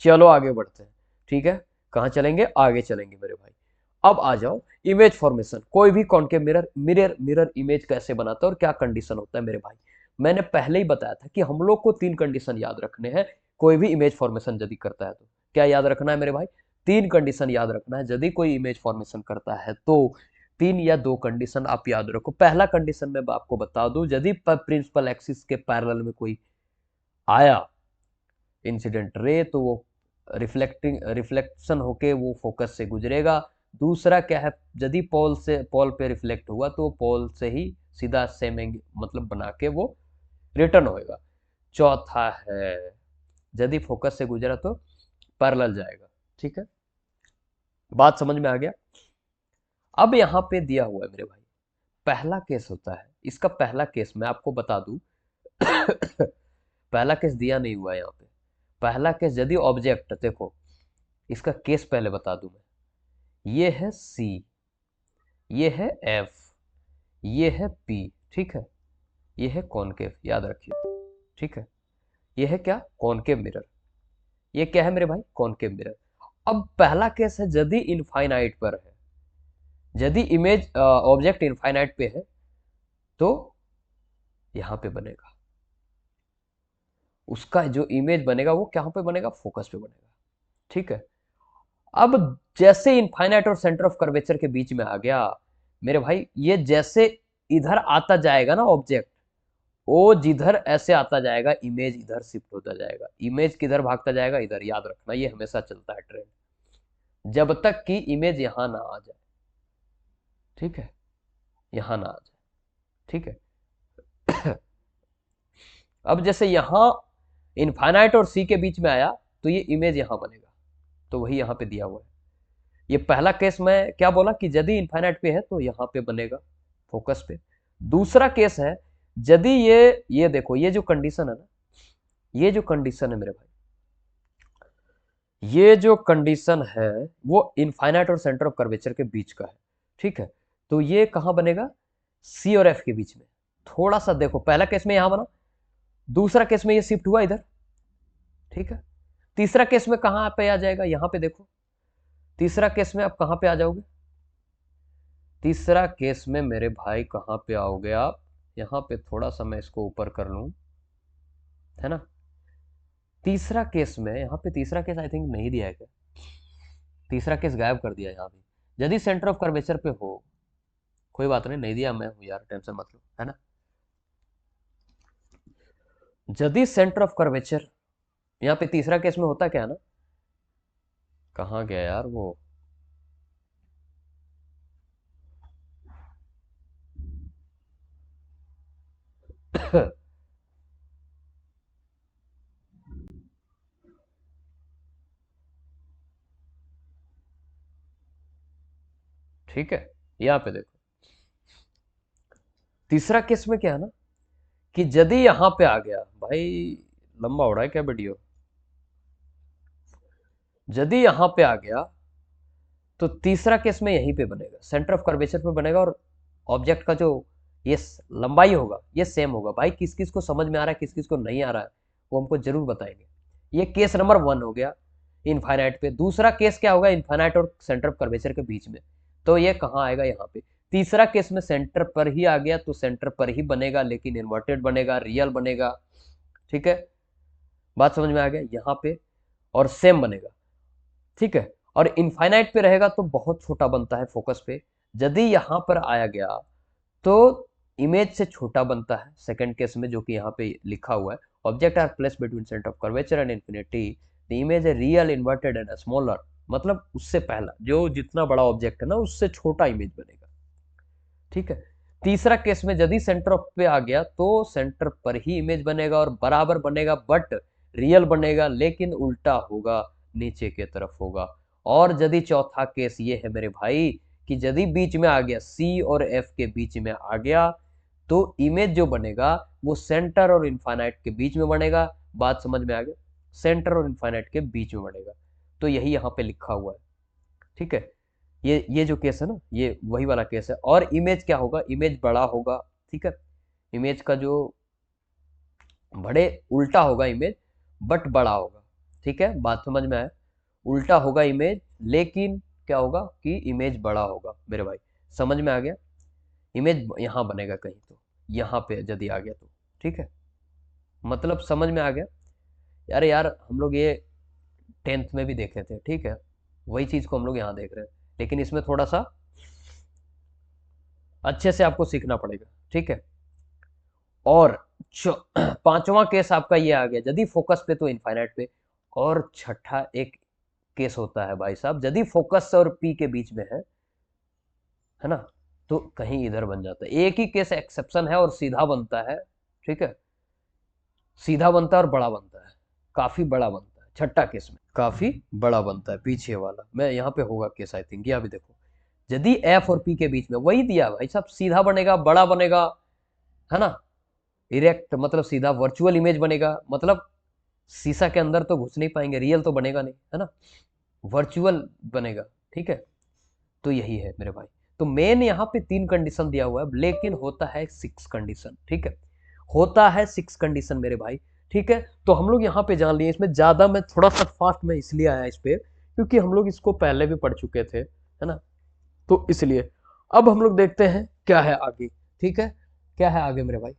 चलो आगे बढ़ते हैं, ठीक है। कहाँ चलेंगे, आगे चलेंगे मेरे भाई। अब आ जाओ इमेज फॉर्मेशन, कोई भी कॉनकेव मिरर मिरर इमेज कैसे बनाता है और क्या कंडीशन होता है मेरे भाई। मैंने पहले ही बताया था कि हम लोग को 3 कंडीशन याद रखने हैं कोई भी इमेज फॉर्मेशन यदि करता है तो। क्या याद रखना है मेरे भाई, 3 कंडीशन याद रखना है यदि कोई इमेज फॉर्मेशन करता है तो। 3 या 2 कंडीशन आप याद रखो। पहला कंडीशन मैं आपको बता दूं, यदि प्रिंसिपल एक्सिस के पैरेलल में कोई आया इंसिडेंट रे तो वो रिफ्लेक्शन होके वो फोकस से गुजरेगा। दूसरा क्या है, यदि पोल पे रिफ्लेक्ट हुआ तो पोल से ही सीधा सेम मतलब बना के वो रिटर्न होएगा। चौथा है, यदि फोकस से गुजरा तो पैरेलल जाएगा, ठीक है। बात समझ में आ गया। अब यहां पे दिया हुआ है मेरे भाई, पहला केस होता है, इसका पहला केस मैं आपको बता दूं पहला केस दिया नहीं हुआ है यहाँ पे। पहला केस यदि ऑब्जेक्ट, देखो इसका केस पहले बता दूं मैं। ये है सी, ये है एफ, ये है पी, ठीक है। ये है कॉनकेव, याद रखिए, ठीक है। ये है क्या, कॉनकेव मिरर। ये क्या है मेरे भाई, कॉनकेव मिरर। अब पहला केस है यदि इनफाइनाइट पर है, यदि इमेज ऑब्जेक्ट इनफाइनाइट पे है तो यहां पे बनेगा, उसका जो इमेज बनेगा वो कहां पे बनेगा, फोकस पे बनेगा, ठीक है। अब जैसे इनफाइनाइट और सेंटर ऑफ कर्वेचर के बीच में आ गया मेरे भाई, ये जैसे इधर आता जाएगा ना ऑब्जेक्ट, वो जिधर ऐसे आता जाएगा इमेज इधर शिफ्ट होता जाएगा। इमेज किधर भागता जाएगा, इधर, याद रखना ये हमेशा चलता है ट्रेंड, जब तक कि इमेज यहां ना आ जाए, ठीक है, यहां ना आ जाए, ठीक है। अब जैसे यहां इनफाइनाइट और सी के बीच में आया तो ये इमेज यहां बनेगा, तो वही यहां पे दिया हुआ है। ये पहला केस मैं क्या बोला कि यदि इनफाइनाइट पे है तो यहां पे बनेगा फोकस पे। दूसरा केस है यदि ये देखो, ये जो कंडीशन है ना, ये जो कंडीशन है मेरे भाई, ये जो कंडीशन है वो इनफाइनाइट और सेंटर ऑफ कर्वेचर के बीच का है, ठीक है। तो ये कहां बनेगा, सी और एफ के बीच में। थोड़ा सा देखो, पहला केस में यहां बना, दूसरा केस में ये शिफ्ट हुआ इधर, ठीक है। तीसरा केस में कहां पे आ जाएगा, यहां पे देखो, तीसरा केस में आप कहां पे आ जाओगे, तीसरा केस में मेरे भाई कहां पे आओगे आप, यहां पे थोड़ा सा मैं इसको ऊपर कर लूं, है ना। तीसरा केस में, यहां पे तीसरा केस आई थिंक नहीं दिया है क्या, तीसरा केस गायब कर दिया यहां भी। यदि सेंटर ऑफ कर्वेचर पे हो, कोई बात नहीं, नहीं दिया मैं हूं यार, टेंशन मत लो, है ना। यदि सेंटर ऑफ कर्वेचर यहाँ पे तीसरा केस में होता क्या ना, कहाँ गया यार वो ठीक है, यहाँ पे देखो तीसरा केस में क्या है ना कि यदि यहां पे आ गया भाई, लंबा हो रहा है क्या वीडियो, यदि यहां पे आ गया तो तीसरा केस में यहीं पे बनेगा, सेंटर ऑफ कर्वेचर पे बनेगा, और ऑब्जेक्ट का जो ये लंबाई होगा ये सेम होगा। भाई किस किस को समझ में आ रहा है, किस किस को नहीं आ रहा है, वो हमको जरूर बताएंगे। ये केस नंबर 1 हो गया इनफाइनाइट पे। दूसरा केस क्या होगा, इनफाइनाइट और सेंटर ऑफ कर्वेचर के बीच में, तो ये कहाँ आएगा, यहाँ पे। तीसरा केस में सेंटर पर ही आ गया तो सेंटर पर ही बनेगा, लेकिन इन्वर्टेड बनेगा, रियल बनेगा, ठीक है। बात समझ में आ गया यहाँ पे, और सेम बनेगा, ठीक है। और इनफाइनाइट पे रहेगा तो बहुत छोटा बनता है फोकस पे। यदि यहां पर आया गया तो इमेज से छोटा बनता है सेकंड केस में, जो कि यहाँ पे लिखा हुआ है, object are place between centre of curvature and infinity, the image है रियल इन्वर्टेड एंड स्मॉलर, मतलब उससे पहला जो जितना बड़ा ऑब्जेक्ट है ना उससे छोटा इमेज बनेगा, ठीक है। तीसरा केस में यदि सेंटर ऑफ पे आ गया तो सेंटर पर ही इमेज बनेगा और बराबर बनेगा, बट रियल बनेगा, लेकिन उल्टा होगा, नीचे के तरफ होगा। और यदि चौथा केस ये है मेरे भाई कि यदि बीच में आ गया, सी और एफ के बीच में आ गया, तो इमेज जो बनेगा वो सेंटर और इनफाइनाइट के बीच में बनेगा। बात समझ में आ गया, सेंटर और इनफाइनाइट के बीच में बनेगा, तो यही यहाँ पे लिखा हुआ है, ठीक है। ये जो केस है ना, ये वही वाला केस है। और इमेज क्या होगा, इमेज बड़ा होगा, ठीक है। इमेज का जो बड़े उल्टा होगा इमेज, बट बड़ा होगा, ठीक है, बात समझ में आया। उल्टा होगा इमेज, लेकिन क्या होगा कि इमेज बड़ा होगा मेरे भाई, समझ में आ गया। इमेज यहाँ बनेगा कहीं, तो यहाँ पे यदि आ गया तो ठीक है, मतलब समझ में आ गया। यार यार हम लोग ये 10th में भी देखे थे, ठीक है, वही चीज को हम लोग यहाँ देख रहे हैं, लेकिन इसमें थोड़ा सा अच्छे से आपको सीखना पड़ेगा, ठीक है। और पांचवा केस आपका ये आ गया, यदि फोकस पे तो इनफाइनाइट पे। और छठा एक केस होता है भाई साहब, यदि फोकस और पी के बीच में है ना, तो कहीं इधर बन जाता है। एक ही केस एक्सेप्शन है और सीधा बनता है, ठीक है, सीधा बनता है और बड़ा बनता है, काफी बड़ा बनता है। छठा केस में काफी बड़ा बनता है, पीछे वाला मैं यहाँ पे होगा केस आई थिंक, यहाँ भी देखो, यदि एफ और पी के बीच में, वही दिया भाई साहब, सीधा बनेगा, बड़ा बनेगा, है ना, इरेक्ट मतलब सीधा, वर्चुअल इमेज बनेगा, मतलब शीशा के अंदर तो घुस नहीं पाएंगे, रियल तो बनेगा नहीं, है ना, वर्चुअल बनेगा, ठीक है। तो यही है मेरे भाई। तो मेन यहाँ पे 3 कंडीशन दिया हुआ है, लेकिन होता है 6 कंडीशन, ठीक है, होता है 6 कंडीशन मेरे भाई, ठीक है। तो हम लोग यहाँ पे जान लिए, इसमें ज्यादा मैं थोड़ा सा फास्ट में इसलिए आया इस पे, क्योंकि हम लोग इसको पहले भी पढ़ चुके थे, है ना, तो इसलिए अब हम लोग देखते हैं क्या है आगे, ठीक है, क्या है आगे मेरे भाई।